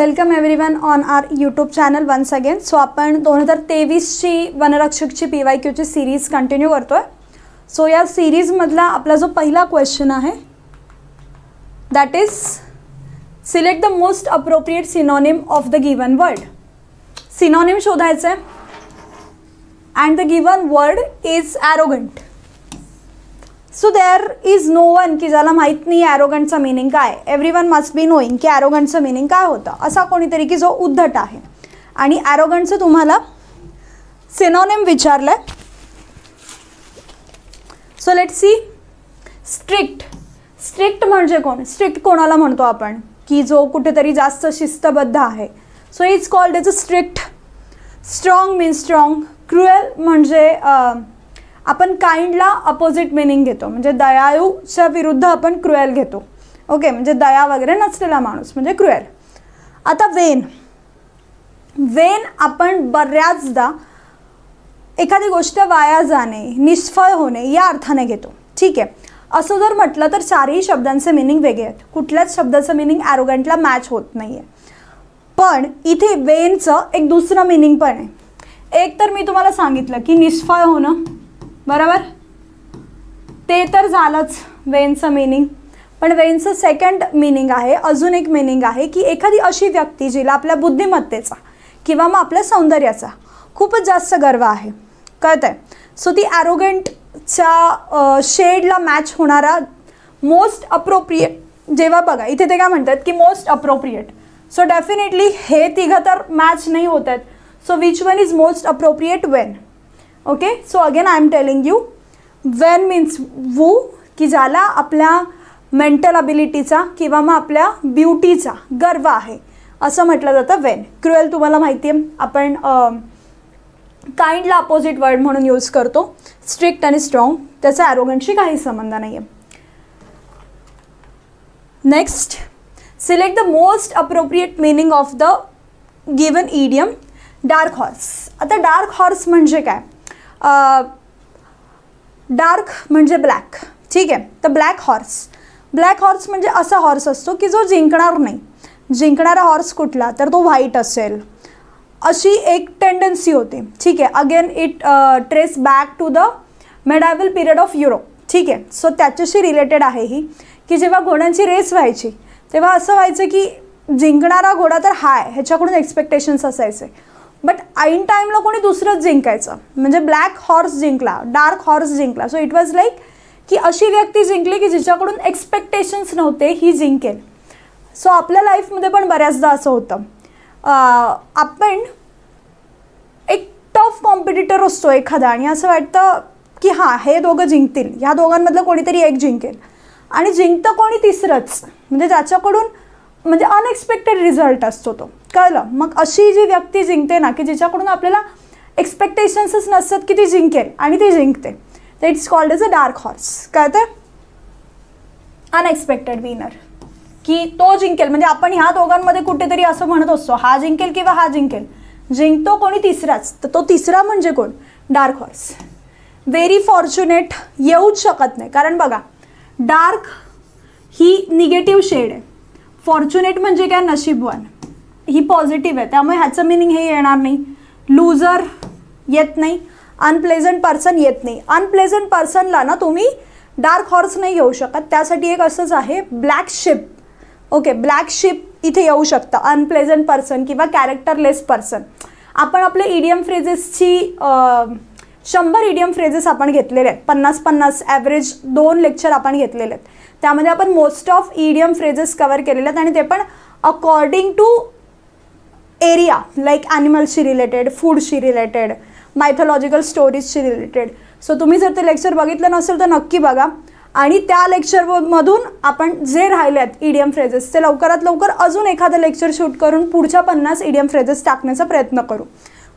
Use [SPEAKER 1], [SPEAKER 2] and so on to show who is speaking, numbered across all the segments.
[SPEAKER 1] Welcome everyone on our YouTube channel once again. So आपण 2023ची वनरक्षकची PYQची सिरीज कंटिन्यू करतोय. सो या सिरीजमधला आपला जो पहिला क्वेश्चन आहे that is select the most appropriate synonym of the given word. Synonym शोधायचं आहे and the given word is arrogant. So there is no one की ज्याला माहीत नाही ॲरोगंटचा मिनिंग काय. एव्हरीवन मस्ट बी नोईंग की ॲरोगंटचं मिनिंग काय होतं. असा कोणीतरी की जो उद्धट आहे आणि ॲरोगंटचं तुम्हाला सिनोनिम विचारलं आहे. So let's see. Strict. Strict म्हणजे कोण. स्ट्रिक्ट कोणाला म्हणतो आपण की जो कुठेतरी जास्त शिस्तबद्ध आहे. So is called as a strict. Strong means strong. Cruel म्हणजे आपण काइंडला अपोजिट मिनिंग घेतो, म्हणजे दयाळूच्या विरुद्ध आपण क्रुएल घेतो. ओके, म्हणजे दया वगैरे नसलेला माणूस म्हणजे क्रुएल. आता वेन. वेन आपण बऱ्याचदा एखादी गोष्ट वाया जाणे, निष्फळ होणे या अर्थाने घेतो. ठीक आहे, असं जर म्हटलं तर चारही शब्दांचे मिनिंग वेगळे आहेत. कुठल्याच शब्दाचं मिनिंग ॲरोगंटला मॅच होत नाही आहे. पण इथे वेनचं एक दुसरं मिनिंग पण आहे. एक तर मी तुम्हाला सांगितलं की निष्फळ होणं, बरोबर, ते तर झालंच वेनचं मिनिंग. पण वेनचं सेकंड मिनिंग आहे, अजून एक मिनिंग आहे की एखादी अशी व्यक्ती जिला आपल्या बुद्धिमत्तेचा किंवा मग आपल्या सौंदर्याचा खूपच जास्त गर्व आहे. कळतंय. सो ती ॲरोगंटच्या शेडला मॅच होणारा मोस्ट अप्रोप्रिएट. जेव्हा बघा इथे ते काय म्हणतात की मोस्ट अप्रोप्रिएट. सो डेफिनेटली हे तिघं तर मॅच नाही होत आहेत. So which one is most appropriate. Vain. Okay, so again I am telling you, vain means who, की ज्याला आपल्या मेंटल अबिलिटीचा किंवा मग आपल्या ब्युटीचा गर्व आहे असं म्हटलं जातं वेन. क्रुएल तुम्हाला माहिती आहे आपण काइंडला अपोजिट वर्ड म्हणून यूज करतो. स्ट्रिक्ट आणि स्ट्रॉंग त्याचा ॲरोगंटशी काही संबंध नाही आहे. Next, select the most appropriate meaning of the given idiom. Dark horse. आता डार्क हॉर्स म्हणजे काय. डार्क म्हणजे ब्लॅक. ठीक आहे, तर ब्लॅक हॉर्स. ब्लॅक हॉर्स म्हणजे असा हॉर्स असतो की जो जिंकणार नाही. जिंकणारा हॉर्स कुठला तर तो व्हाईट असेल अशी एक टेंडन्सी होती. ठीक आहे, again it trace back to the medieval period of Europe. ठीक आहे, सो त्याच्याशी रिलेटेड आहे ही की जेव्हा घोड्यांची रेस व्हायची तेव्हा असं व्हायचं की जिंकणारा घोडा तर हाय, ह्याच्याकडून एक्सपेक्टेशन्स असायचे. बट ऐन टाईमला कोणी दुसरंच जिंकायचं, म्हणजे ब्लॅक हॉर्स जिंकला, डार्क हॉर्स जिंकला. सो इट वॉज लाईक की अशी व्यक्ती जिंकली की जिच्याकडून एक्सपेक्टेशन्स नव्हते ही जिंकेल. सो आपल्या लाईफमध्ये पण बऱ्याचदा असं होतं. आपण एक टफ कॉम्पिटिटर असतो एखादा आणि असं वाटतं की हां हे दोघं जिंकतील, ह्या दोघांमधलं कोणीतरी एक जिंकेल आणि जिंकतं कोणी तिसरंच, म्हणजे ज्याच्याकडून म्हणजे अनएक्सपेक्टेड रिझल्ट असतो तो. कळलं. मग अशी जी व्यक्ती जिंकते ना की जिच्याकडून आपल्याला एक्सपेक्टेशन्सच नसतात की ती जिंकेल आणि ती जिंकते, तर it's called as a dark horse. कळतं. अनएक्सपेक्टेड विनर की तो जिंकेल, म्हणजे आपण ह्या दोघांमध्ये कुठेतरी असं म्हणत असतो हा जिंकेल किंवा हा जिंकेल, जिंकतो कोणी तिसराच, तर तो तिसरा म्हणजे कोण. Dark horse. व्हेरी फॉर्च्युनेट येऊच शकत नाही, कारण बघा डार्क ही निगेटिव्ह शेड आहे. फॉर्च्युनेट म्हणजे काय, नशीबवान, ही पॉझिटिव्ह आहे, त्यामुळे ह्याचं मिनिंग हे येणार नाही. लूजर येत नाही. अनप्लेझंट पर्सन येत नाही. अनप्लेझंट पर्सनला ना तुम्ही डार्क हॉर्स नाही घेऊ शकत, त्यासाठी एक असंच आहे black ship. Okay, black ship इथे येऊ शकतं. अनप्लेझंट पर्सन किंवा कॅरेक्टरलेस पर्सन. आपण आपले इडियम फ्रेजेसची 100 इडियम फ्रेजेस आपण घेतलेले आहेत. 50-50 ॲव्हरेज 2 लेक्चर आपण घेतलेले आहेत. त्यामध्ये आपण most of idiom phrases cover केलेले आहेत आणि ते पण अकॉर्डिंग टू एरिया, लाईक ॲनिमल्सशी रिलेटेड, फूडशी रिलेटेड, मायथॉलॉजिकल स्टोरीजशी रिलेटेड. सो तुम्ही जर ते लेक्चर बघितलं नसेल तर नक्की बघा. आणि त्या लेक्चरमधून आपण जे राहिले आहेत इडियम फ्रेजेस ते लवकरात लवकर अजून एखादं लेक्चर शूट करून पुढच्या 50 इडियम फ्रेजेस टाकण्याचा प्रयत्न करू.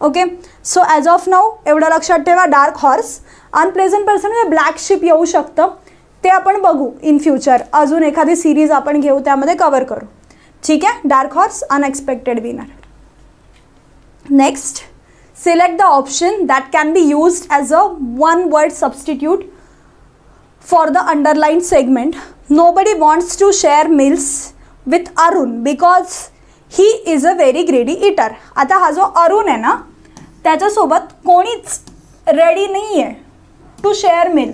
[SPEAKER 1] Okay, so as of now एवढं लक्षात ठेवा. डार्क हॉर्स, अनप्लेझंट पर्सन म्हणजे ब्लॅक शिप येऊ शकतं, ते आपण बघू इन फ्युचर. अजून एखादी सिरीज आपण घेऊ त्यामध्ये कवर करू. ठीक आहे. Dark horse, unexpected winner. Next, select the option that can be used as a one word substitute for the underline segment. Nobody wants to share meals with Arun because he is a very greedy eater. आता हा जो अरुण आहे ना, त्याच्यासोबत कोणीच ready नाही आहे to share meal.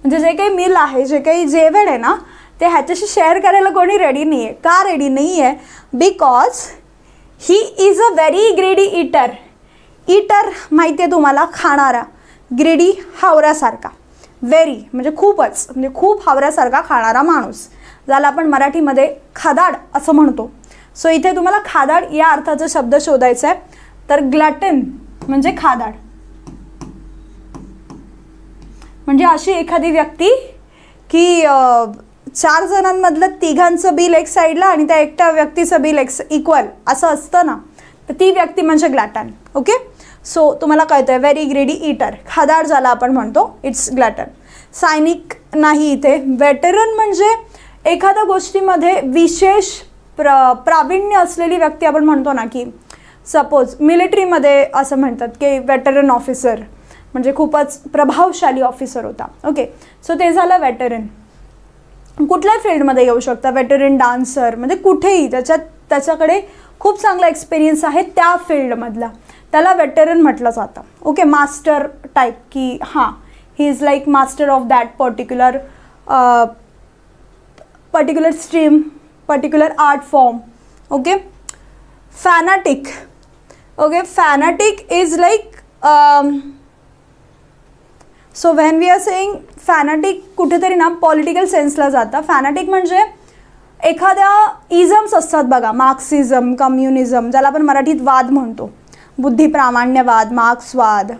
[SPEAKER 1] म्हणजे जे काही मील आहे, जे काही जेवण आहे ना, ते ह्याच्याशी शेअर करायला कोणी रेडी नाही आहे. का रेडी नाही आहे? Because he is a very greedy hitter. Hitter माहिती आहे तुम्हाला, खाणारा. ग्रेडी हावऱ्यासारखा. व्हेरी म्हणजे खूपच, म्हणजे खूप हावऱ्यासारखा खाणारा माणूस, ज्याला आपण मराठीमध्ये खादाड असं म्हणतो. सो इथे तुम्हाला खादाड या अर्थाचा शब्द शोधायचा आहे. तर ग्लटन म्हणजे खादाड, म्हणजे अशी एखादी व्यक्ती की 4 जणांमधलं 3घांचं बिल एक साईडला आणि त्या एकट्या व्यक्तीचं बिल इक्वल असं असतं ना, तर ती व्यक्ती म्हणजे ग्लॅटन. ओके, सो तुम्हाला कळतं आहे व्हेरी ग्रेडी इटर, खादाड ज्याला आपण म्हणतो, इट्स ग्लॅटन. सायनिक नाही इथे. वेटरन म्हणजे एखाद्या गोष्टीमध्ये विशेष प्रावीण्य असलेली व्यक्ती आपण म्हणतो ना, की सपोज मिलिटरीमध्ये असं म्हणतात की वेटरन ऑफिसर म्हणजे खूपच प्रभावशाली ऑफिसर होता. ओके, सो ते झालं वेटरन. कुठल्याही फील्डमध्ये येऊ शकता. वेटरन डान्सर म्हणजे कुठेही त्याच्याकडे खूप चांगला एक्सपिरियन्स आहे त्या फील्डमधला, त्याला वेटरन म्हटलं जातं. ओके, मास्टर टाईप, की हां he is like master of that particular stream, particular art form. Okay, fanatic. Okay, fanatic is like so when we are saying fanatic, कुठेतरी ना पॉलिटिकल सेन्सला जातं. फॅनाटिक म्हणजे एखाद्या इझम्स असतात बघा, मार्क्सिझम, कम्युनिझम, ज्याला आपण मराठीत वाद म्हणतो, बुद्धिप्रामाण्यवाद, मार्क्सवाद,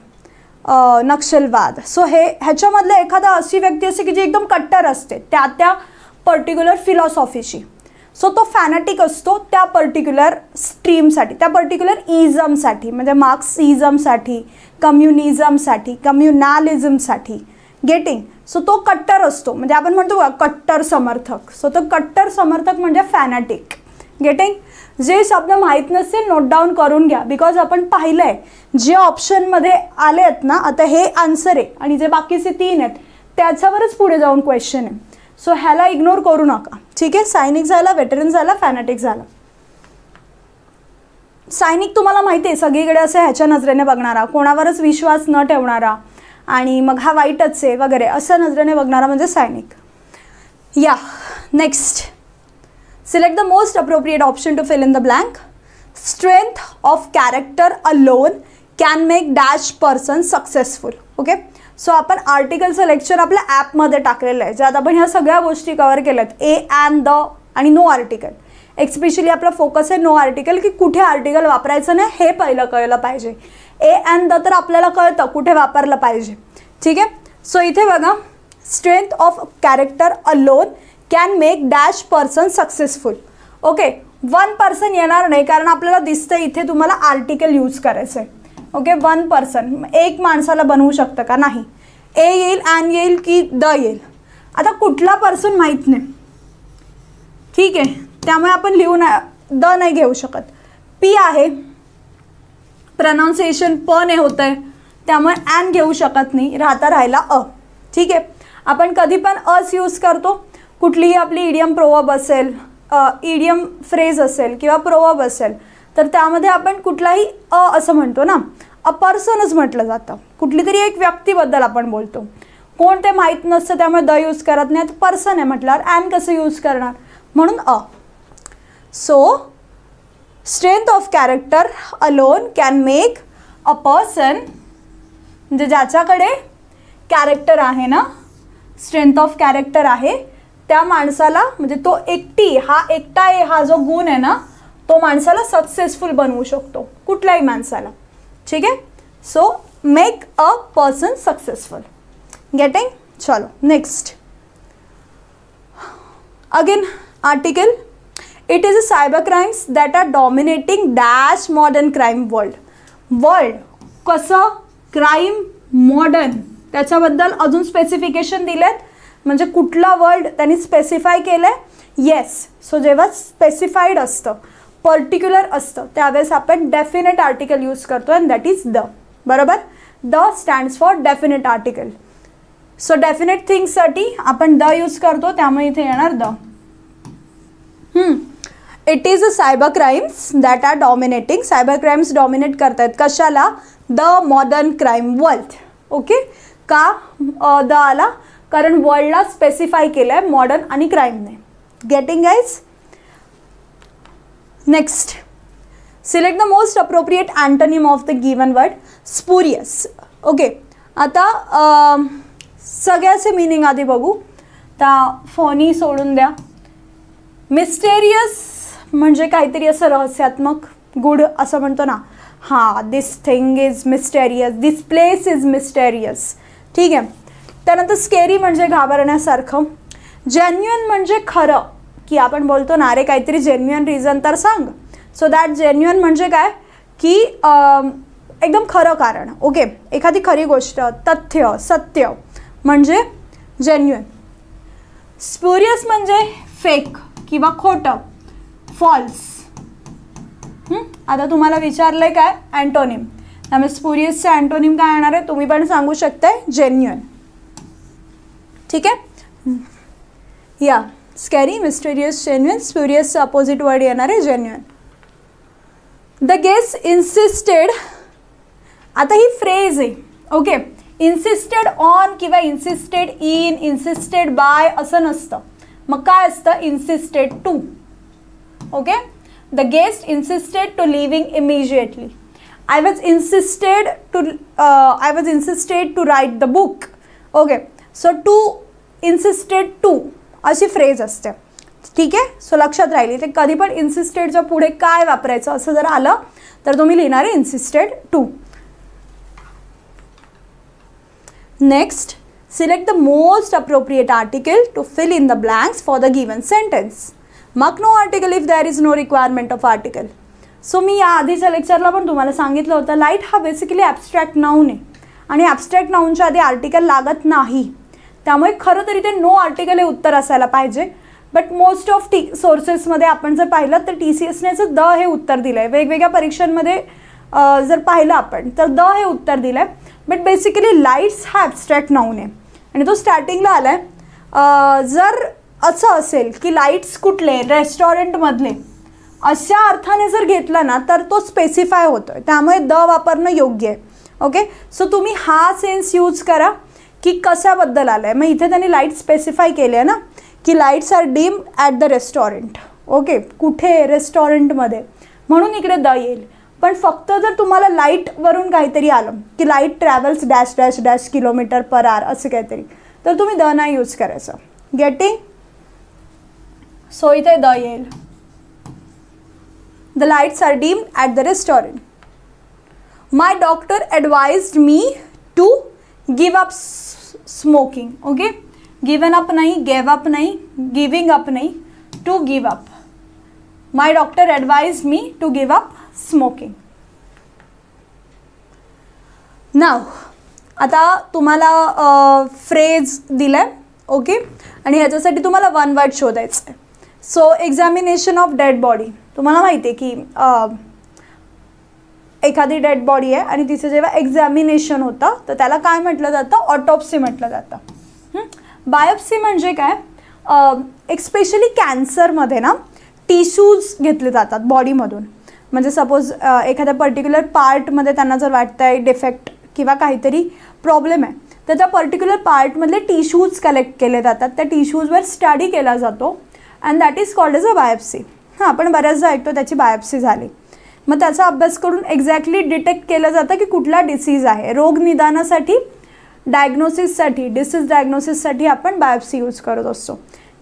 [SPEAKER 1] नक्षलवाद. सो ह्याच्यामधलं एखादा अशी व्यक्ती असते की जी एकदम कट्टर असते त्या पर्टिक्युलर फिलॉसॉफीशी. सो तो फॅनाटिक असतो त्या पर्टिक्युलर स्ट्रीमसाठी, त्या पर्टिक्युलर इझमसाठी, म्हणजे मार्क्सिझमसाठी, कम्युनिझमसाठी, कम्युनॅलिझमसाठी. गेटिंग? सो तो कट्टर असतो, म्हणजे आपण म्हणतो बघा कट्टर समर्थक. सो तो कट्टर समर्थक म्हणजे फॅनाटिक. गेटिंग? जे शब्द माहीत नसतील नोट डाऊन करून घ्या, बिकॉज आपण पाहिलं आहे जे ऑप्शनमध्ये आले आहेत ना, आता हे आन्सर आहे आणि जे बाकीचे 3 आहेत त्याच्यावरच पुढे जाऊन क्वेश्चन आहे. सो ह्याला इग्नोर करू नका. ठीक आहे, सायनिक झाला, वेटरन झाला, फॅनाटिक झाला. सायनिक तुम्हाला माहिती आहे सगळीकडे असं ह्याच्या नजरेने बघणारा, कोणावरच विश्वास न ठेवणारा आणि मग हा वाईटच आहे वगैरे अशा नजरेने बघणारा म्हणजे सायनिक. या next, select the most appropriate option to fill in the blank. Strength of character alone can make dash person successful. Okay, so आपण आर्टिकलचं लेक्चर आपल्या ॲपमध्ये टाकलेलं आहे, ज्यात आपण ह्या सगळ्या गोष्टी कवर केल्यात. ए अँड द आणि नो आर्टिकल. एक्स्पेशली आपला फोकस आहे नो आर्टिकल, की कुठे आर्टिकल वापरायचं नाही हे पहिलं कळलं पाहिजे. ए अँड द तर आपल्याला कळतं कुठे वापरलं पाहिजे. ठीक आहे, सो इथे बघा, strength of character alone can make dash person successful. Okay, 1 person येणार नाही कारण आपल्याला दिसतं इथे तुम्हाला आर्टिकल यूज करायचं आहे. ओके, 1 पर्सन, एक माणसाला बनवू शकतं का? नाही. ए येईल, अँड येईल की द येईल? आता कुठला पर्सन माहीत नाही. ठीक आहे, त्यामुळे आपण लिहून द नाही घेऊ शकत. पी आहे, प्रोनाउन्सिएशन प ने होतं आहे, त्यामुळे ॲन घेऊ शकत नाही, राहिला अ. ठीक आहे, आपण कधी पण अस यूज करतो. कुठलीही आपली इडियम प्रोवर्ब असेल, इडियम फ्रेज असेल किंवा प्रोवर्ब असेल, तर त्यामध्ये आपण कुठलाही अ असं म्हणतो ना, अ पर्सनच म्हटलं जातं. कुठली तरी एक व्यक्तीबद्दल आपण बोलतो, कोण ते माहीत नसतं, त्यामुळे द यूज करत नाही. पर्सन आहे म्हटल्यावर ॲन कसं यूज करणार, म्हणून अ. So strength of character alone can make a person, म्हणजे ज्याच्याकडे कॅरेक्टर आहे ना, स्ट्रेंथ ऑफ कॅरेक्टर आहे, त्या माणसाला, म्हणजे तो एकटा आहे हा जो गुण आहे ना, तो माणसाला सक्सेसफुल बनवू शकतो, कुठल्याही माणसाला. ठीक आहे, so make a person successful. Getting? चलो next. Again article. It is a cyber crimes that are dominating dash modern crime world. World कसं? क्राईम मॉडर्न, त्याच्याबद्दल अजून स्पेसिफिकेशन दिलेत, म्हणजे कुठला वर्ल्ड त्यांनी स्पेसिफाय केलं आहे. येस, सो जेव्हा स्पेसिफाईड असतं, पर्टिक्युलर असतं, त्यावेळेस आपण डेफिनेट आर्टिकल यूज करतो अँड दॅट इज द. बरोबर? The stands for definite article. So definite थिंग्ससाठी आपण द यूज करतो, त्यामुळे इथे येणार the. It is a cyber crimes that are dominating. Cyber crimes dominate करतायत कशाला? The modern crime world. Okay, का द आला? कारण वर्ल्डला स्पेसिफाय केलं आहे मॉडर्न आणि क्राईमने. Getting guys? Next, select the most appropriate antonym of the given word. Spurious. Okay, आता सगळ्याचे मीनिंग आधी बघू. तर फनी सोडून द्या. मिस्टेरियस म्हणजे काहीतरी असं रहस्यात्मक, गुड असं म्हणतो ना. हां, this thing is mysterious, this place is mysterious. ठीक आहे. त्यानंतर स्केरी म्हणजे घाबरण्यासारखं. जेन्युइन म्हणजे खरं, की आपण बोलतो ना अरे काहीतरी जेन्युइन रिझन तर सांग. सो दॅट जेन्युइन म्हणजे काय की एकदम खरं कारण. ओके, एखादी खरी गोष्ट, तथ्य, सत्य म्हणजे जेन्युइन. स्पुरियस म्हणजे फेक किंवा खोटं, फॉल्स. आता तुम्हाला विचारलंय काय अँटोनिम, त्यामुळे स्पुरियसचा अँटोनिम काय येणार आहे तुम्ही पण सांगू शकताय, जेन्युइन. ठीक आहे. या स्कॅरी, मिस्टेरियस, जेन्युइन. स्पुरियसचं अपोजिट वर्ड येणार आहे जेन्युइन. The guest insisted. आता ही फ्रेज आहे. ओके, इन्सिस्टेड ऑन किंवा इन्सिस्टेड इन, इन्सिस्टेड बाय असं नसतं. मग काय असतं? Insisted to. Okay, the guest insisted to living immediately. I was insisted to write the book. Okay, so to insisted to अशी फ्रेज असते. ठीक आहे. सो लक्षात राहिली ते कधी पण इन्सिस्टेडच्या पुढे काय वापरायचं असं जर आलं तर तुम्ही लिहिणार आहे insisted to. Next, select the most appropriate article to fill in the blanks for the given sentence. Mark no article if there is no requirement of article. So मी या आधीच्या लेक्चरला पण तुम्हाला सांगितलं होतं लाईट हा बेसिकली ॲब्स्ट्रॅक्ट नाऊन आहे आणि ॲब्स्ट्रॅक्ट नाऊनच्या आधी आर्टिकल लागत नाही. त्यामुळे खरं तरी ते नो आर्टिकल हे उत्तर असायला पाहिजे. बट मोस्ट ऑफ सोर्सेसमध्ये आपण जर पाहिलं तर TCSनेचं द हे उत्तर दिलं आहे. वेगवेगळ्या परीक्षांमध्ये जर पाहिलं आपण तर द हे उत्तर दिलं आहे. बट बेसिकली लाईट्स हा ॲब्स्ट्रॅक्ट नाऊन आहे आणि तो स्टार्टिंगला आला आहे. जर असं असेल की लाईट्स कुठले, रेस्टॉरंटमधले, अशा अर्थाने जर घेतला ना तर तो स्पेसिफाय होतो आहे. त्यामुळे द वापरणं योग्य आहे. ओके, सो तुम्ही हा सेन्स यूज करा की कशाबद्दल आलं आहे. मग इथे त्यांनी लाईट स्पेसिफाय केले आहे ना की lights are dim at the restaurant. Okay, कुठे? रेस्टॉरंटमध्ये, म्हणून इकडे द येईल. पण फक्त जर तुम्हाला लाईटवरून काहीतरी आलं की light travels dash dash dash kilometre per hour असं काहीतरी तर तुम्ही द नाही यूज करायचं. गेटिंग? सो इथे द येईल. The lights are dimmed at the restaurant. My doctor advised me to give up smoking. Okay, given up नहीं, gave up नहीं, giving up नहीं, to give up. My doctor advised me to give up smoking. Now, आता तुम्हाला phrase दिलाय. Okay, आणि ह्याच्यासाठी तुम्हाला one word शोधायचं आहे. So examination of dead body. तुम्हाला माहिती आहे की एखादी डेड बॉडी आहे आणि तिचं जेव्हा एक्झामिनेशन होतं तर त्याला काय म्हटलं जातं? ऑटोप्सी म्हटलं जातं. बायोप्सी म्हणजे काय? एक स्पेशली कॅन्सरमध्ये ना टिश्यूज घेतले जातात बॉडीमधून. म्हणजे सपोज एखाद्या पर्टिक्युलर पार्टमध्ये त्यांना जर वाटतं आहे डिफेक्ट किंवा काहीतरी प्रॉब्लेम आहे तर त्या पर्टिक्युलर पार्टमधले टिश्यूज कलेक्ट केले जातात. त्या टिश्यूजवर स्टडी केला जातो and that is called as a biopsy. हां, आपण बऱ्याचदा ऐकतो त्याची बायोप्सी झाली. मग त्याचा अभ्यास करून एक्झॅक्टली डिटेक्ट केलं जातं की कुठला डिसीज आहे. रोग निदानासाठी, डायग्नोसिससाठी, डिसीज डायग्नोसिससाठी आपण बायोप्सी यूज करत असतो.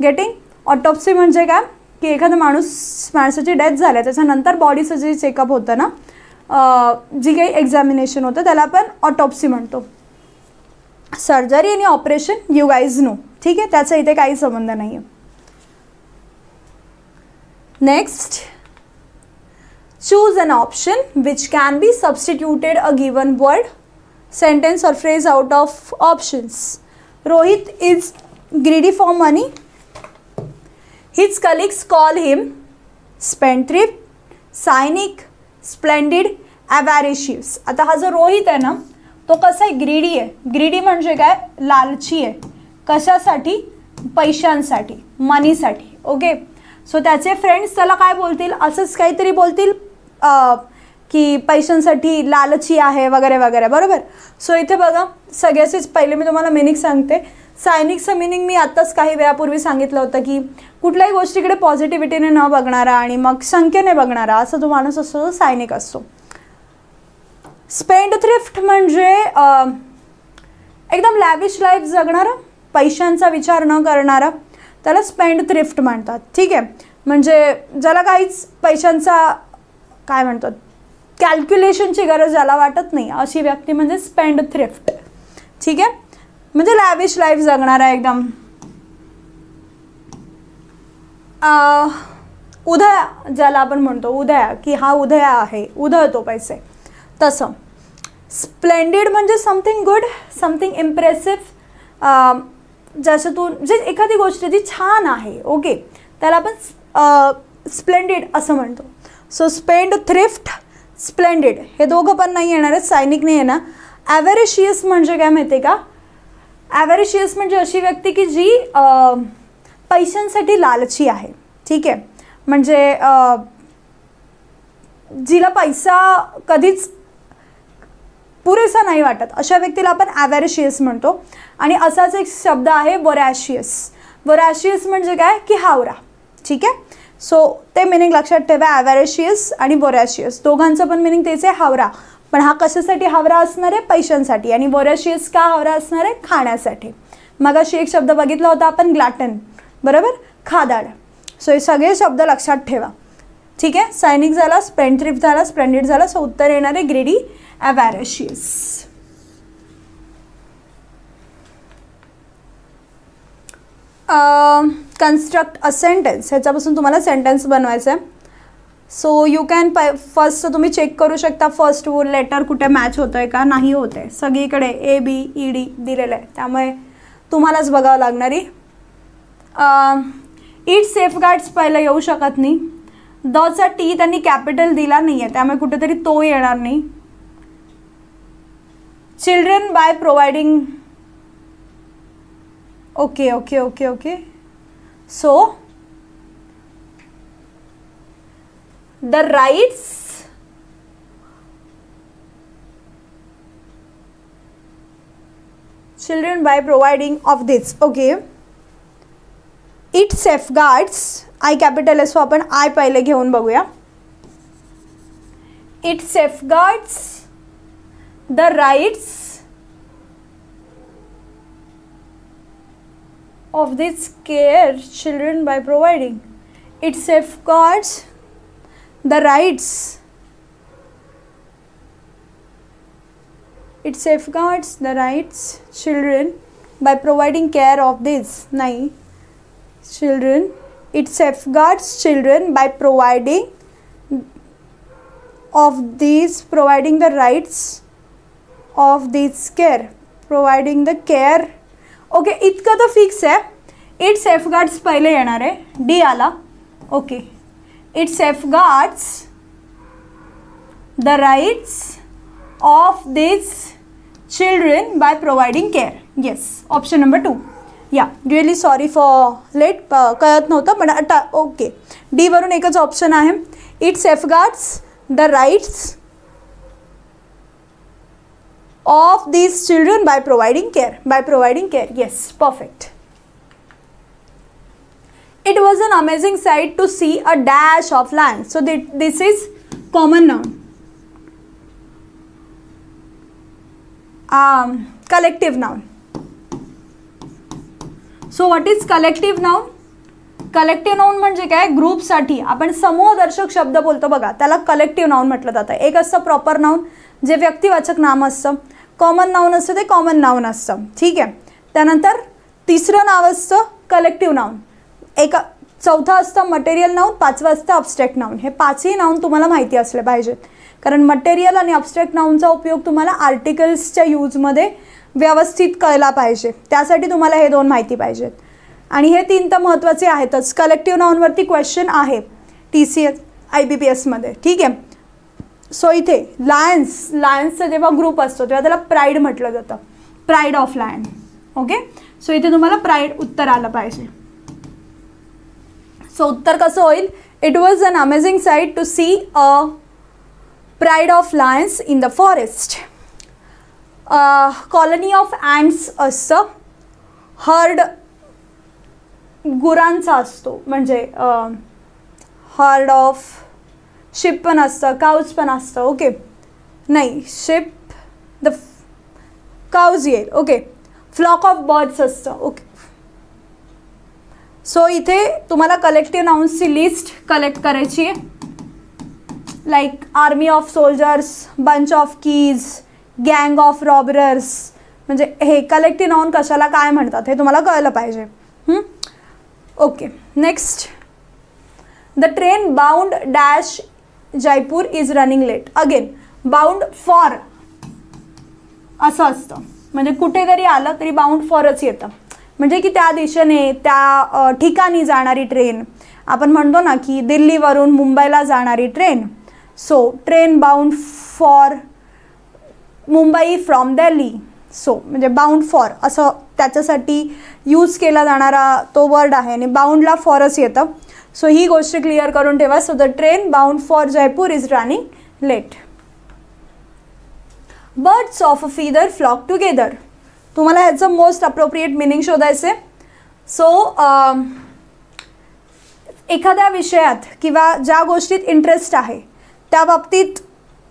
[SPEAKER 1] गेटिंग? ऑटोप्सी म्हणजे काय की एखादा माणसाची डेथ झाली त्याच्यानंतर बॉडीचं जे चेकअप होतं ना, जी काही एक्झामिनेशन होतं त्याला आपण ऑटोप्सी म्हणतो. सर्जरी आणि ऑपरेशन यू गाईज नो. ठीक आहे, त्याचा इथे काही संबंध नाही आहे. Next, choose an option which can be substituted a given word, sentence or phrase out of options. Rohit is greedy for money. His colleagues call him spendthrift, cynic, splendid, avaricious. आता हा जो रोहित आहे ना तो कसा आहे? ग्रीडी आहे. Greedy म्हणजे काय? लालची आहे. कशासाठी? पैशांसाठी, मनीसाठी. ओके, सो त्याचे फ्रेंड्स त्याला काय बोलतील, असंच काहीतरी बोलतील की पैशांसाठी लालची आहे वगैरे वगैरे, बरोबर. सो इथे बघा सगळ्याचेच पहिले मी तुम्हाला मिनिंग सांगते. सायनिकचं मिनिंग मी आत्ताच काही वेळापूर्वी सांगितलं होतं की कुठल्याही गोष्टीकडे पॉझिटिव्हिटीने न बघणारा आणि मग संख्येने बघणारा असा जो माणूस असतो तो सायनिक असतो. स्पेंडथ्रिफ्ट म्हणजे एकदम लॅविश लाईफ जगणारा, पैशांचा विचार न करणारा, त्याला स्पेंडथ्रिफ्ट म्हणतात. ठीक आहे, म्हणजे ज्याला काहीच पैशांचा काय म्हणतात कॅल्क्युलेशनची गरज ज्याला वाटत नाही अशी व्यक्ती म्हणजे स्पेंडथ्रिफ्ट. ठीक आहे, म्हणजे लॅविश लाईफ जगणारा एकदम. उदया ज्याला आपण म्हणतो, उदया की हा उदया आहे, उधळतो पैसे, तसं. स्प्लेंडिड म्हणजे समथिंग गुड, समथिंग इम्प्रेसिव्ह, ज्याच्यातून जे एखादी गोष्ट जी छान आहे, ओके, त्याला आपण स्प्लेंडिड असं म्हणतो. सो स्पेंडथ्रिफ्ट, स्प्लेंडिड हे दोघं पण नाही येणार आहेत, सायनिक नाही येणार. ॲव्हॅरिशियस म्हणजे काय माहिती आहे का, ॲव्हॅरिशियस म्हणजे अशी व्यक्ती की जी पैशांसाठी लालची आहे. ठीक आहे, म्हणजे जिला पैसा कधीच पुरेसा नाही वाटत अशा व्यक्तीला आपण ॲव्हॅरिशियस म्हणतो. आणि असाच एक शब्द आहे वोरॅशियस. वोरॅशियस म्हणजे काय की हावरा. ठीक आहे, सो ते मिनिंग लक्षात ठेवा, ॲव्हॅरिशियस आणि वोरॅशियस दोघांचं पण मिनिंग तेच आहे, हावरा. पण हा कशासाठी हावरा असणार आहे, पैशांसाठी. आणि वोरॅशियस का हावरा असणार आहे, खाण्यासाठी. मग अशी एक शब्द बघितला होता आपण ग्लॅटन, बरोबर, खादाड. सो हे सगळे शब्द लक्षात ठेवा. ठीक आहे, सायनिक झाला, स्पेंडथ्रिफ्ट झाला, स्प्लेंडिड झाला. सो उत्तर येणार आहे ग्रीडी, ॲव्हॅरिशियस. कन्स्ट्रक्ट अ सेंटेन्स, ह्याच्यापासून तुम्हाला सेंटेन्स बनवायचं आहे. सो यू कॅन फर्स्ट तुम्ही चेक करू शकता फर्स्ट लेटर कुठे मॅच होतं आहे का, नाही होत आहे. सगळीकडे ABED दिलेलं आहे, त्यामुळे तुम्हालाच बघावं लागणारी. इट सेफगार्ड्स पहिलं येऊ शकत नाही. दचा टी त्यांनी कॅपिटल दिला नाही आहे, त्यामुळे कुठेतरी तो येणार नाही. Children by providing, okay okay okay okay. So the rights children by providing of this, okay. It safeguards, I capital आहे, सो आपण I पहिले घेऊन बघूया. It safeguards the rights of this care children by providing. It safeguards the rights, it safeguards the rights children by providing care of this, nahi, children, it safeguards children by providing of these, providing the rights of this care, providing the care. Okay, इतकं तर fix आहे. It safeguards पहिले येणार आहे, D आला, okay. It safeguards the rights of these children by providing care. Yes, option number 2. Yeah, really sorry for late, कळत नव्हतं पण आता ओके. डी वरून एकच ऑप्शन आहे. It safeguards the rights of these children by providing care. By providing care, yes, perfect. It was an amazing sight to see a dash of land. So this is common noun. Collective noun. So what is collective noun? Collective noun म्हणजे काय, ग्रुपसाठी आपण समूहदर्शक शब्द बोलतो बघा, त्याला collective noun म्हटलं जातं. एक असतं प्रॉपर नाउन जे व्यक्तिवाचक नाम असतं, कॉमन नाउन असतं ते कॉमन नाउन असतं. ठीक आहे, त्यानंतर तिसरं नाव असतं कलेक्टिव्ह नाउन. एक चौथं असतं मटेरियल नाउन, पाचवं असतं अब्स्ट्रॅक्ट नाउन. हे पाचही नाउन तुम्हाला माहिती असले पाहिजेत, कारण मटेरियल आणि अब्स्ट्रॅक्ट नाउनचा उपयोग तुम्हाला आर्टिकल्सच्या यूजमध्ये व्यवस्थित कळला पाहिजे, त्यासाठी तुम्हाला हे दोन माहिती पाहिजेत. आणि हे तीन तर महत्त्वाचे आहेतच. कलेक्टिव्ह नाउनवरती क्वेश्चन आहे TCS IBPS मध्ये. ठीक आहे, सो इथे लायन्सचा जेव्हा ग्रुप असतो तेव्हा त्याला प्राईड म्हटलं जातं, pride of lion. Okay, so इथे तुम्हाला प्राईड उत्तर आलं पाहिजे. सो उत्तर कसं होईल? It was an amazing sight to see a pride of lions in the forest. Colony of ants असतं. हर्ड गुरांचा असतो, म्हणजे हर्ड ऑफ शिप पण असतं, काऊज पण असतं. ओके, नाही शिप द काऊज येईल. ओके, फ्लॉक ऑफ बर्ड्स असतं. ओके, सो इथे तुम्हाला कलेक्टिव्ह नाउन्सची लिस्ट कलेक्ट करायची आहे. Like army of soldiers, bunch of keys, गँग ऑफ रॉबरर्स. म्हणजे हे कलेक्टिव्ह नाउन कशाला काय म्हणतात हे तुम्हाला कळलं पाहिजे. Okay, next. The train bound dash Jaipur is running late. Again bound for असं असतं, म्हणजे कुठेतरी आलं तरी बाउंड फॉरच येतं, म्हणजे की त्या दिशेने त्या ठिकाणी जाणारी ट्रेन. आपण म्हणतो ना की दिल्लीवरून मुंबईला जाणारी train. So train bound for Mumbai from Delhi. So म्हणजे बाउंड फॉर असं त्याच्यासाठी यूज केला जाणारा तो वर्ड आहे आणि बाउंडला फॉरच येतं. सो ही गोष्ट क्लिअर करून ठेवा. So the train bound for Jaipur is running late. Birds of a feather flock together. तुम्हाला ह्याचं मोस्ट अप्रोप्रिएट मिनिंग शोधायचं आहे. सो एखाद्या विषयात किंवा ज्या गोष्टीत इंटरेस्ट आहे त्या बाबतीत,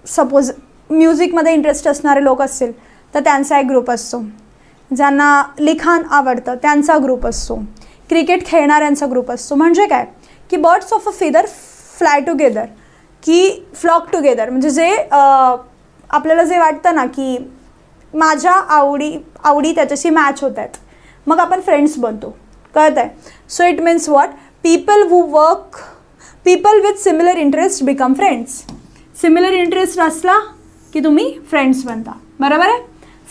[SPEAKER 1] सपोज म्युझिकमध्ये इंटरेस्ट असणारे लोक असतील तर त्यांचा एक ग्रुप असतो. ज्यांना लिखाण आवडतं त्यांचा ग्रुप असतो. क्रिकेट खेळणाऱ्यांचा ग्रुप असतो. म्हणजे काय की birds of a feather fly together, की फ्लॉक टुगेदर, म्हणजे जे आपल्याला जे वाटतं ना की माझ्या आवडी त्याच्याशी मॅच होत आहेत, मग आपण फ्रेंड्स बनतो. कळत आहे? So it means what? People with similar interest become friends. Similar interest असला की तुम्ही फ्रेंड्स बनता. बरोबर आहे?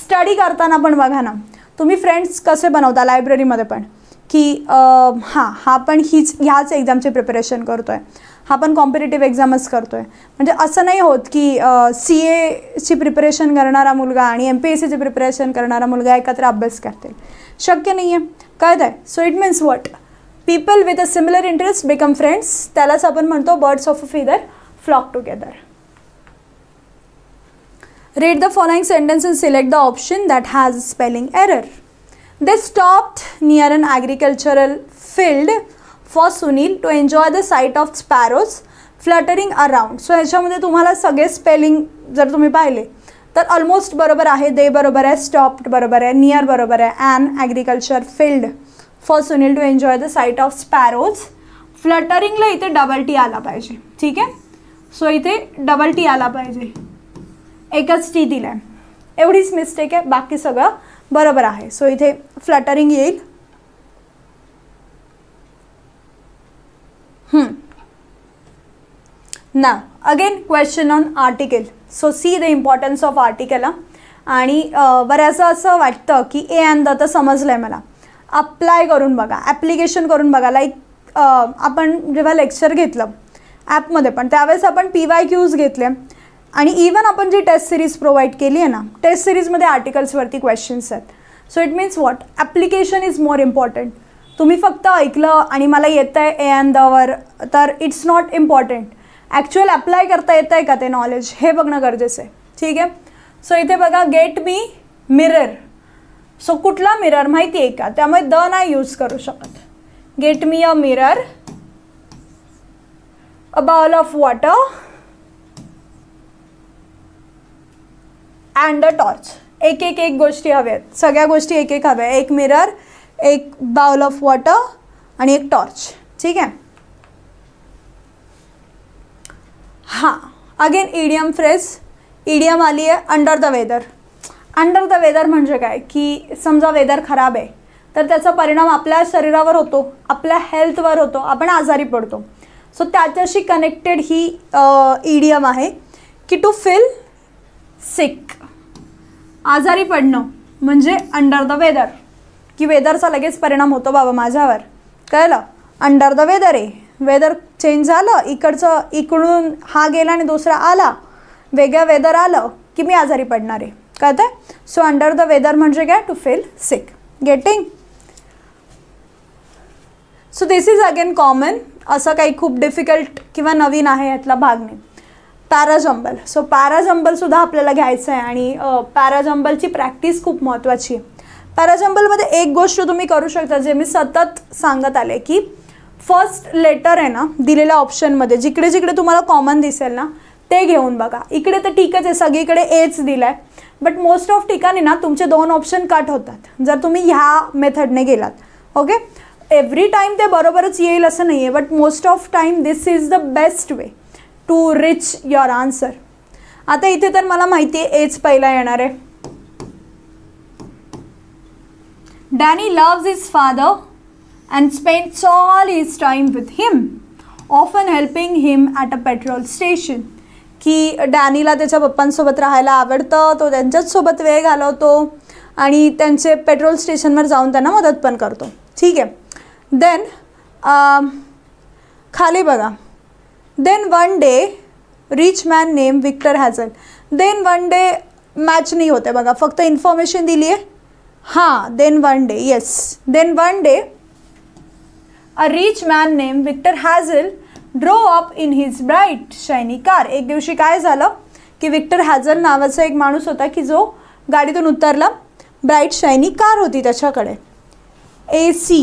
[SPEAKER 1] स्टडी करताना पण बघा ना, तुम्ही फ्रेंड्स कसे बनवता लायब्ररीमध्ये पण, की हा पण ह्याच एक्झामची प्रिपरेशन करतो आहे, हा पण कॉम्पिटेटिव्ह एक्झामच करतो आहे. म्हणजे असं नाही होत की CAची प्रिपरेशन करणारा मुलगा आणि MPSCची प्रिपरेशन करणारा मुलगा एकत्र अभ्यास करतील. शक्य नाही आहे. कळत आहे? So it means what? People with a similar interest become friends. त्यालाच आपण म्हणतो birds of a feather flock together. Read the following sentence and select the option that has spelling error. They stopped near an agricultural field for Sunil to enjoy the sight of sparrows fluttering around. So ह्याच्यामध्ये तुम्हाला सगळे spelling जर तुम्ही पाहिले तर almost बरोबर आहे. दे बरोबर आहे, स्टॉप्ड बरोबर आहे, नियर बरोबर आहे, an agriculture field for Sunil to enjoy the sight of sparrows. फ्लटरिंगला इथे डबल टी आला पाहिजे. ठीक आहे? सो इथे डबल टी आला पाहिजे, एकच टी दिला आहे. एवढीच मिस्टेक आहे, बाकी सगळं बरोबर आहे. सो इथे फ्लटरिंग येईल. ना again question on article. So see the importance of article. आणि बऱ्याचदा असं वाटतं की ए अँड द तर समजलं आहे मला, अप्लाय करून बघा, ॲप्लिकेशन करून बघा. लाईक आपण जेव्हा लेक्चर घेतलं ॲपमध्ये पण त्यावेळेस आपण PYQs घेतले आणि इवन आपण जी टेस्ट सिरीज प्रोव्हाइड केली आहे ना, टेस्ट सिरीजमध्ये आर्टिकल्सवरती क्वेश्चन्स आहेत. So it means what? Application is more important. तुम्ही फक्त ऐकलं आणि मला येतं आहे ए अँड दवर तर it's not important. Actual apply करता येतं आहे का ते नॉलेज हे बघणं गरजेचं आहे. ठीक आहे? सो इथे बघा, गेट मी मिरर. सो कुठला मिरर माहिती आहे का? त्यामुळे द नाही यूज करू शकत. Get me a mirror, a bowl of water and a torch. एक गोष्टी हव्या आहेत, सगळ्या गोष्टी एक हव्या. एक मिरर, एक बाउल ऑफ वॉटर आणि एक टॉर्च. ठीक आहे? हां, अगेन इडियम फ्रेज. इडियम आली आहे under the weather. Under the weather म्हणजे काय की समजा वेदर खराब आहे तर त्याचा परिणाम आपल्या शरीरावर होतो, आपल्या हेल्थवर होतो, आपण आजारी पडतो. सो त्याच्याशी कनेक्टेड ही इडियम आहे की टू फील सिक. आजारी पडणं म्हणजे अंडर द वेदर, की वेदरचा लगेच परिणाम होतो बाबा माझ्यावर. कळलं? अंडर द वेदर आहे. वेदर चेंज झालं, इकडून हा गेला आणि दुसरा आला, वेगळं वेदर आलं की मी आजारी पडणार आहे. कळतं? सो अंडर द वेदर म्हणजे काय? To feel sick. Getting? So this is again common असं काही खूप डिफिकल्ट किंवा नवीन आहे यातला भाग नाही. पॅराजंबल. सो पॅराजंबलसुद्धा आपल्याला घ्यायचं आहे आणि पॅराजंबलची प्रॅक्टिस खूप महत्त्वाची आहे. पॅराजंबलमध्ये एक गोष्ट तुम्ही करू शकता, जे मी सतत सांगत आले, की फर्स्ट लेटर आहे ना दिलेल्या ऑप्शनमध्ये जिकडे जिकडे तुम्हाला कॉमन दिसेल ना ते घेऊन बघा. इकडे तर ठीकच आहे, सगळीकडे एच दिला आहे, बट मोस्ट ऑफ ठिकाणी ना तुमचे 2 ऑप्शन कट होतात जर तुम्ही ह्या मेथडने गेलात. ओके, एव्हरी टाईम ते बरोबरच येईल असं नाही आहे, but most of time this is the best way to reach your answer. आता इथे तर मला माहिती आहे एच पहिला येणार आहे. Danny loves his father and spends all his time with him, often helping him at a petrol station. की डॅनीला त्याच्या पप्पांसोबत राहायला आवडतं, तो त्यांच्याचसोबत वेळ घालवतो आणि त्यांचे पेट्रोल स्टेशनवर जाऊन त्यांना मदत पण करतो. ठीक आहे. देन खाली बघा, then one day rich man name Victor Hazel. Then one day match नाही होते बघा, फक्त इन्फॉर्मेशन दिली आहे. हां, then one day, yes, then one day A rich man named Victor Hazel drove up in his bright shiny car. एक दिवशी काय झालं की विक्टर हॅझल नावाचा एक माणूस होता की जो गाडीतून उतरला. ब्राईट शायनी कार होती त्याच्याकडे. AC.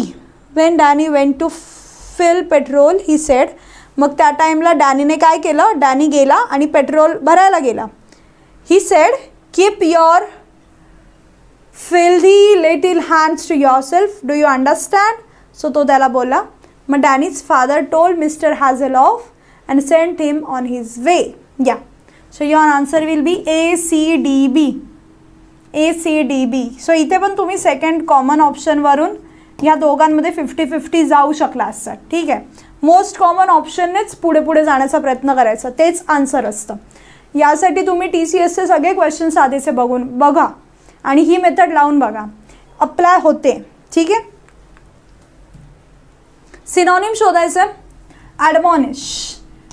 [SPEAKER 1] When Danny went to fill petrol, he said. मग त्या टाईमला डॅनीने काय केलं, डॅनी गेला आणि पेट्रोल भरायला गेला. He said, keep your filthy little hands to yourself. Do you understand? So तो त्याला बोला. मग Danny's father told mister Hazel off and sent him on his way. Yeah, so your answer will be ACDB. ACDB. So इथे पण तुम्ही second common ऑप्शनवरून ह्या दोघांमध्ये 50-50 जाऊ शकला असतात. ठीक आहे, मोस्ट कॉमन ऑप्शननेच पुढे पुढे जाण्याचा प्रयत्न करायचा, तेच आन्सर असतं. यासाठी तुम्ही TCSचे सगळे क्वेश्चन साधेसे बघा आणि ही मेथड लावून बघा, अप्लाय होते. ठीक आहे. सिनॉनिम शोधायचं. ॲडमॉनिश.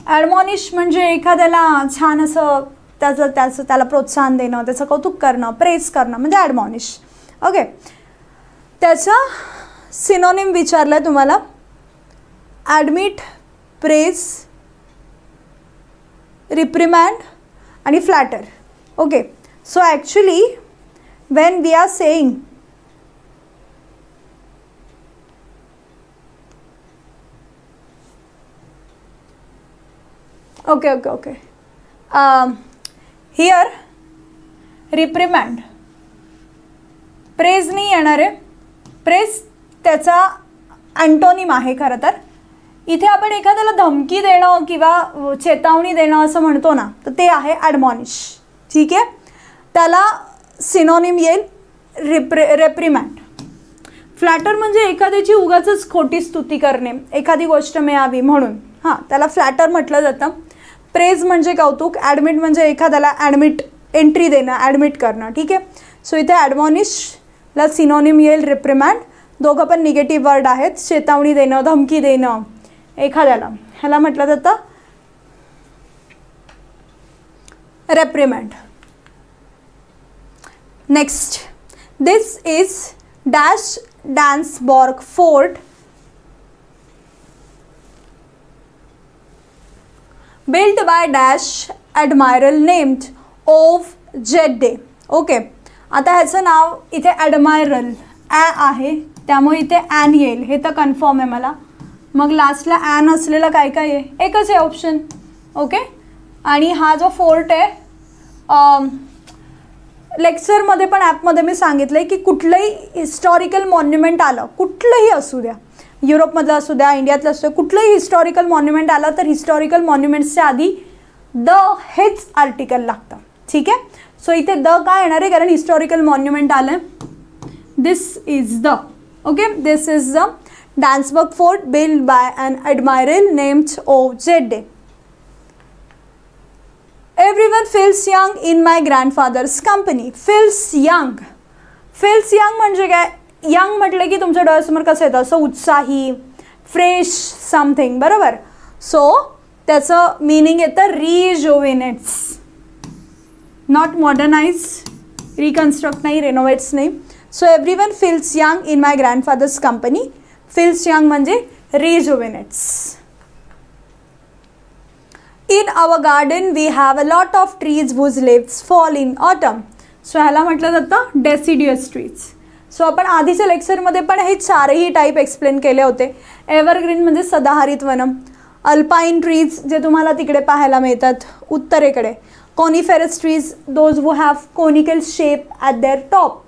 [SPEAKER 1] ॲडमॉनिश म्हणजे एखाद्याला छान असं त्याला प्रोत्साहन देणं, त्याचं कौतुक करणं, प्रेज करणं म्हणजे ॲडमॉनिश. ओके, त्याचा सिनॉनिम विचारलं आहे तुम्हाला. ॲडमिट, प्रेज, रिप्रिमँड आणि flatter. Okay, so actually when we are saying okay. Here reprimand. Praise नाही येणार आहे. प्रेज त्याचा अँटोनिम आहे खरं तर. इथे आपण एखाद्याला धमकी देणं किंवा चेतावणी देणं असं म्हणतो ना, तर ते आहे ॲडमॉनिश. ठीक आहे, त्याला सिनोनिम येईल रेप्रिमँड. फ्लॅटर म्हणजे एखाद्याची उगाचच खोटी स्तुती करणे, एखादी गोष्ट मिळावी म्हणून, हां, त्याला फ्लॅटर म्हटलं जातं. प्रेज म्हणजे कौतुक, ॲडमिट म्हणजे एखाद्याला एंट्री देणं, ॲडमिट करणं. ठीक आहे, सो इथे ॲडमॉनिशला सिनोनिम येईल रिप्रिमँड. दोघं पण निगेटिव्ह वर्ड आहेत. चेतावणी देणं, धमकी देणं एखाद्याला, ह्याला म्हटलं जातं reprimand. Next, this is dash Dansborg fort built by dash admiral named OF-Jeddah. Okay, आता ह्याचं नाव इथे ॲडमायरल आहे, त्यामुळे इथे ॲन येईल, हे तर कन्फर्म आहे मला. मग लास्टला ॲन असलेलं काय काय आहे, एकच आहे ऑप्शन. ओके, आणि हा जो फोर्ट आहे, लेक्चरमध्ये पण ॲपमध्ये मी सांगितलं आहे की कुठलंही हिस्टॉरिकल मॉन्युमेंट आलं, कुठलंही असू द्या, युरोपमधलं असू द्या, इंडियातलं असू द्या, कुठलंही हिस्टॉरिकल मॉन्युमेंट आलं तर हिस्टॉरिकल मॉन्युमेंट्सच्या आधी द हेच आर्टिकल लागतं. ठीक आहे, सो इथे द काय येणार आहे, कारण हिस्टॉरिकल मॉन्युमेंट आलं आहे. This is the, okay, this is the Dansborg fort build by an admiral named OF-Jeddah. Everyone feels young in my grandfather's company. Feels young. Feels young म्हणजे काय, यंग म्हटलं की तुमच्या डोळ्यासमोर कसं येतं, असं उत्साही, फ्रेश समथिंग, बरोबर. सो त्याचं मिनिंग येतं रिजुव्हिनेट्स, नॉट मॉडर्नाइज, रिकन्स्ट्रक्ट नाही, रेनोवेट्स नाही. So everyone feels young in my grandfather's company. Feels young म्हणजे rejuvenates. In our garden we have a lot of trees whose leaves fall in autumn. So ह्याला म्हटलं जातं deciduous trees. So आपण आधीच्या लेक्चरमध्ये पण हे चारही टाईप एक्सप्लेन केले होते. एव्हरग्रीन म्हणजे सदाहरित वनम, अल्पाईन ट्रीज जे तुम्हाला तिकडे पाहायला मिळतात उत्तरेकडे, coniferous trees those who have conical shape at their top.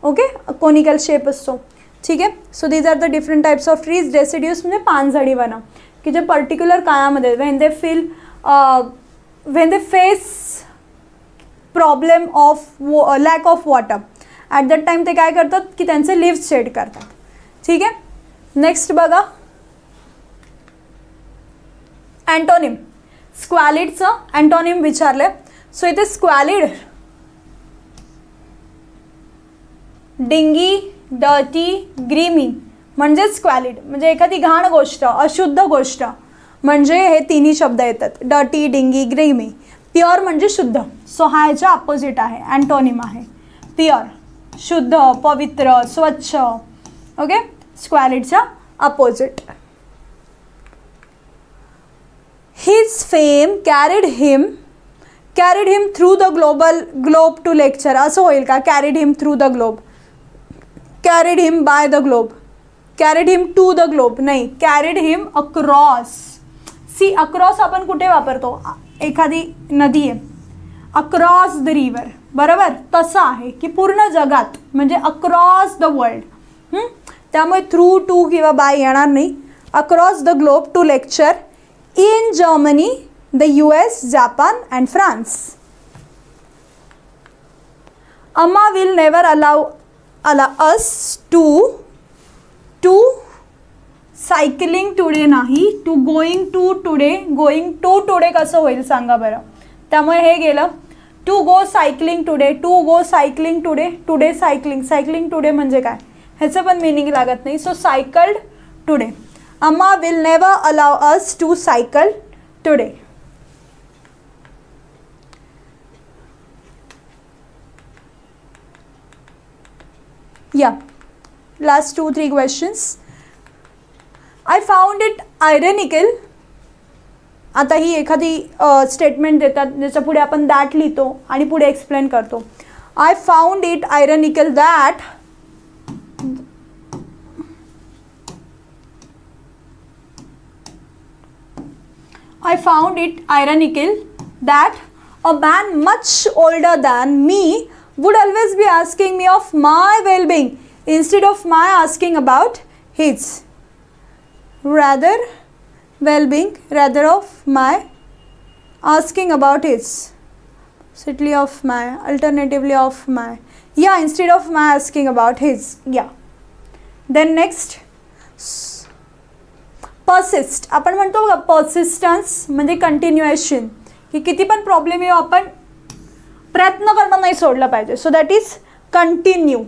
[SPEAKER 1] Okay, conical shape असतो. ठीक आहे. So these are the different types of trees. Deciduous म्हणजे पानझडी वनं की जे पर्टिक्युलर काळामध्ये when they face problem of lack of water at that time ते काय करतात की त्यांचे लिव्स शेड करतात. ठीक आहे. नेक्स्ट बघा अँटोनिम. स्क्वॅलिडचं अँटोनिम विचारले. सो इथे स्क्वॅलिड डिंगी, डर्टी, ग्रीमी म्हणजे स्क्वॅलिड म्हणजे एखादी घाण गोष्ट, अशुद्ध गोष्ट म्हणजे हे तिन्ही शब्द येतात. Dirty, dinghy, grimy. प्युअर म्हणजे शुद्ध. सो हा ह्याच्या अपोजिट आहे, अँटोनिम आहे. प्युअर शुद्ध, पवित्र, स्वच्छ. ओके, स्क्वॅलिडच्या opposite. His fame carried him through the globe to lecture. असं होईल का? Carried him through the globe, carried him by the globe, carried him to the globe. नाही, carried him across. See across आपण कुठे वापरतो? एखादी नदी आहे, अक्रॉस द रिव्हर, बरोबर? तसं आहे की पूर्ण जगात म्हणजे अक्रॉस द वर्ल्ड. त्यामुळे थ्रू, टू किंवा बाय येणार नाही. Across the globe to lecture in Germany, the US, Japan and France. Amma will never allow us to cycling today नाही, टू गोईंग टू टुडे कसं होईल सांगा बरं? त्यामुळे हे गेलं. To go cycling today, today cycling today म्हणजे काय? ह्याचं पण मिनिंग लागत नाही. So cycled today. Amma will never allow us to cycle today. या last 2-3 questions. I found it ironical. आता ही एखादी स्टेटमेंट देतात ज्याच्या पुढे आपण दॅट लिहितो आणि पुढे एक्सप्लेन करतो. I found it ironical that a man much older than me would always be asking me of my well-being instead of my asking about his. Rather of my asking about his. Simply of my, alternatively of my. Yeah, instead of my asking about his. Yeah. Then next. Persist. आपण म्हणतो बघा persistence म्हणजे continuation की किती पण problem येऊ आपण प्रयत्न करणं नाही सोडलं पाहिजे. So that is continue.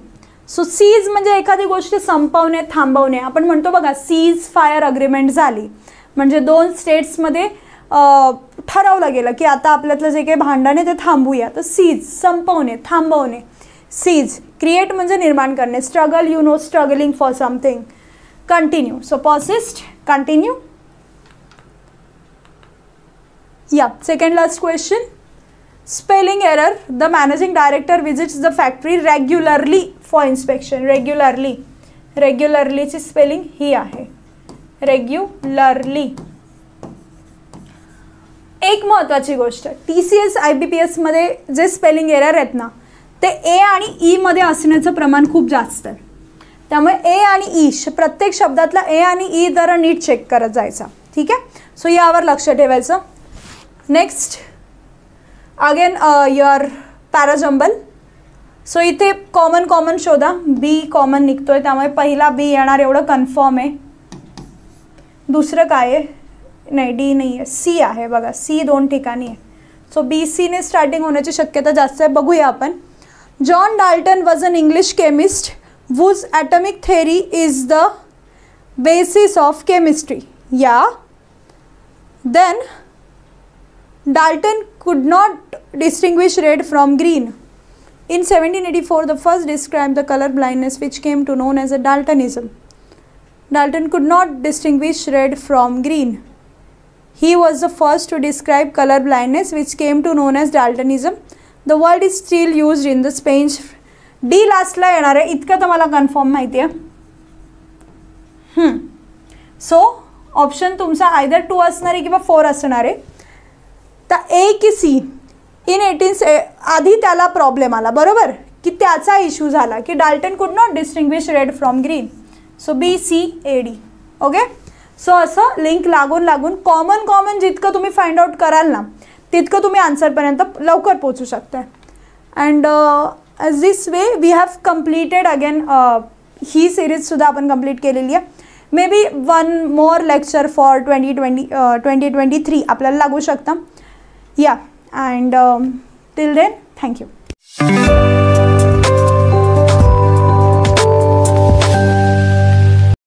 [SPEAKER 1] So cease म्हणजे एखादी गोष्ट संपवणे, थांबवणे. आपण म्हणतो बघा सीज फायर अग्रीमेंट झाली म्हणजे 2 स्टेट्समध्ये ठरवलं गेलं की आता आपल्यातलं जे काही भांडण आहे ते थांबूया. तर सीज संपवणे, थांबवणे. सीज. क्रिएट म्हणजे निर्माण करणे. Struggle, you know, struggling for something. Continue. So persist, continue. Yeah, second last question. Spelling error. The managing director visits the factory regularly for inspection. Regularly ची spelling ही आहे. Regularly. एक महत्त्वाची गोष्ट, TCS IBPS मध्ये जे स्पेलिंग एरर आहेत ना ते ए आणि ई मध्ये असण्याचं प्रमाण खूप जास्त आहे. त्यामुळे ए आणि ई प्रत्येक शब्दातला ए आणि ई जरा नीट चेक करत जायचा. ठीक आहे. सो यावर लक्ष ठेवायचं. Next again your parajumble. So इथे कॉमन शोधा. बी कॉमन निघतोय त्यामुळे पहिला बी येणार एवढं कन्फर्म आहे. दुसरं काय आहे? नाही, डी नाही आहे, सी आहे बघा. सी 2 ठिकाणी आहे. सो बी सीने स्टार्टिंग होण्याची शक्यता जास्त आहे. बघूया आपण. John Dalton was an English chemist whose atomic theory is the basis of chemistry. Yeah. Then Dalton could not distinguish red from green. In 1784, the first described the color blindness which came to known as a Daltonism. Dalton could not distinguish red from green. He was the first to describe color blindness, which came to known as Daltonism. The word is still used in the Spanish. D लास्टला येणार आहे, इतकं तर मला confirm माहिती आहे. So option तुमचा either 2 असणार आहे किंवा 4 असणार आहे. तर ए की सी. इन 18 आधी त्याला प्रॉब्लेम आला, बरोबर, की त्याचा इश्यू झाला की Dalton could not distinguish red from green. So B C A D. Okay. So असं लिंक लागून कॉमन जितकं तुम्ही फाइंड आउट कराल ना तितकं तुम्ही आन्सरपर्यंत लवकर पोहोचू शकता. And as this way we have completed again ही सिरीजसुद्धा आपण कंप्लीट केलेली आहे. May be 1 more lecture for 2023 आपल्याला लागू शकता. या अँड टिल देन थँक्यू.